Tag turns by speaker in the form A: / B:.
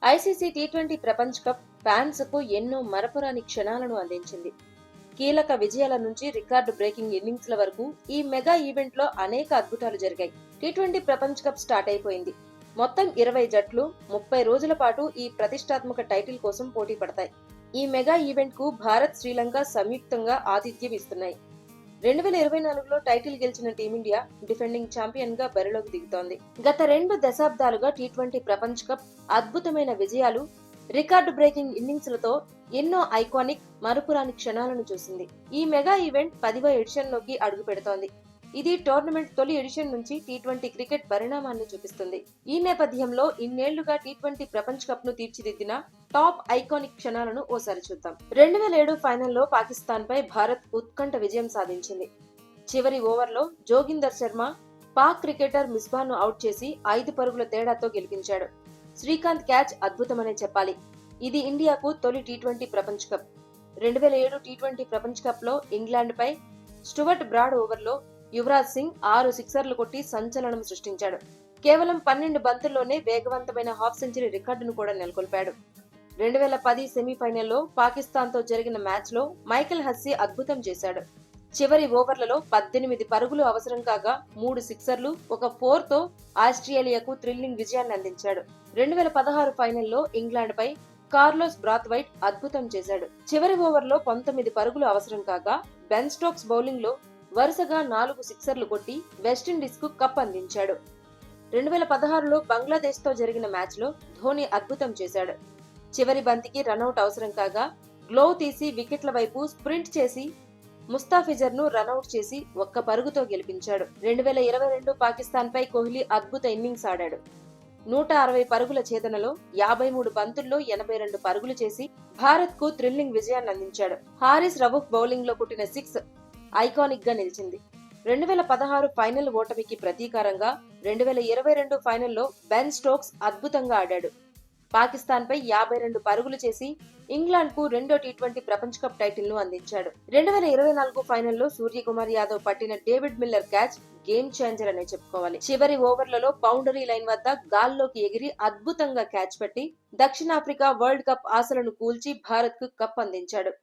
A: ICC T20 ప్రపంచ cup fans కు ఎన్నో మరపురాని క్షణాలను అందించింది. కీలక విజయాల నుంచి రికార్డు బ్రేకింగ్ ఇన్నింగ్స్ల వరకు ఈ మెగా ఈవెంట్ లో అనేక అద్భుతాలు జరిగాయి. టీ20 ప్రపంచ కప్ స్టార్ట్ అయిపోయింది. మొత్తం 20 జట్లు 30 రోజుల పాటు ఈ ప్రతిష్టాత్మక టైటిల్ కోసం పోటీ పడతాయి. ఈ మెగా ఈవెంట్ కు భారత్, శ్రీలంక సంయుక్తంగా ఆతిథ్యం ఇస్తున్నాయి. 2024లో టైటిల్ గెలిచిన టీమిండియా డిఫెండింగ్ ఛాంపియన్ గా బరిలోకి దిగుతోంది. గత 2 దశాబ్దాలుగా టీ20 ప్రపంచ కప్ అద్భుతమైన విజయాలు, రికార్డు బ్రేకింగ్ ఇన్నింగ్స్లతో ఎన్నో ఐకానిక్, మరుపురాని క్షణాలను చూసింది. ఈ మెగా ఈవెంట్ 10వ ఎడిషన్ లోకి అడుగు పెడుతోంది. ఇది టోర్నమెంట్ తొలి ఎడిషన్ నుంచి టీ20 క్రికెట్ పరిణామాన్ని చూపిస్తుంది. ఈ నేపథ్యంలో ఇన్నేళ్లుగా టీ20 ప్రపంచ కప్ ను తీర్చిదిద్దిన టాప్ ఐకానిక్ క్షణాలను ఓసారి చూద్దాం. 2007 ఫైనల్లో పాకిస్తాన్ పై భారత్ ఉత్కంఠ విజయం సాధించింది. చివరి ఓవర్లో జోగిందర్ శర్మ పాక్ క్రికెటర్ మిస్బాను అవుట్ చేసి 5 పరుగుల తేడాతో గెలిపించాడు. శ్రీకాంత్ క్యాచ్ అద్భుతమనే చెప్పాలి. ఇది ఇండియాకు తొలి టీ20 ప్రపంచ కప్. 2007 టీ20 ప్రపంచ కప్ లో ఇంగ్లాండ్ పై స్టువర్ట్ బ్రాడ్ ఓవర్లో యువరాజ్ సింగ్ 6 సిక్సర్లు కొట్టి సంచలనం సృష్టించాడు. కేవలం 12 బంతుల్లోనే వేగవంతమైన హాఫ్ సెంచరీ రికార్డును కూడా నెలకొల్పాడు. 2010 సెమీఫైనల్లో పాకిస్తాన్ తో జరిగిన మ్యాచ్ లో మైకెల్ హస్సీ అద్భుతం చేశాడు. చివరి ఓవర్లలో 18 పరుగులు అవసరం కాగా 3 సిక్సర్లు, ఒక 4 తో ఆస్ట్రేలియాకు థ్రిల్లింగ్ విజయాన్ని అందించాడు. 2016 ఫైనల్లో ఇంగ్లాండ్ పై కార్లోస్ బ్రాత్వైట్ అద్భుతం చేశాడు. చివరి ఓవర్లో 19 పరుగులు అవసరం కాగా బెన్ స్టోక్స్ బౌలింగ్ లో వరుసగా 4 సిక్సర్లు కొట్టి వెస్టిండీస్ కు కప్ అందించాడు. 2016లో బంగ్లాదేశ్ తో జరిగిన మ్యాచ్ లో ధోని అద్భుతం చేశాడు. చివరి బంతికి రనౌట్ అవసరం కాగా గ్లోవ్ తీసి వికెట్ల వైపు స్ప్రింట్ చేసి ముస్తాఫిజర్ ను రనౌట్ చేసి 1 పరుగుతో గెలిపించాడు. 2022 పాకిస్తాన్ పై కోహ్లీ అద్భుత ఇన్నింగ్స్ ఆడాడు. 160 పరుగుల ఛేదనలో 53 బంతుల్లో 82 పరుగులు చేసి భారత్ కు థ్రిల్లింగ్ విజయాన్ని అందించాడు. హారిస్ రవూఫ్ బౌలింగ్ లో కొట్టిన 6 ఐకానిక్ గా నిలిచింది. 2016 ఫైనల్ ఓటమికి ప్రతీకారంగా 2022 ఫైనల్లో బెన్ స్టోక్స్ అద్భుతంగా ఆడాడు. పాకిస్తాన్ పై 52 పరుగులు చేసి ఇంగ్లాండ్ కు రెండో టీ20 ప్రపంచ కప్ టైటిల్ ను అందించాడు. 2024 ఫైనల్లో సూర్యకుమార్ యాదవ్ పట్టిన David Miller catch game changer అనే చెప్పుకోవాలి. చివరి ఓవర్లలో బౌండరీ లైన్ వద్ద గాల్లోకి ఎగిరి అద్భుతంగా క్యాచ్ పట్టి దక్షిణాఫ్రికా వరల్డ్ కప్ ఆశలను కూల్చి భారత్ కు కప్ అందించాడు.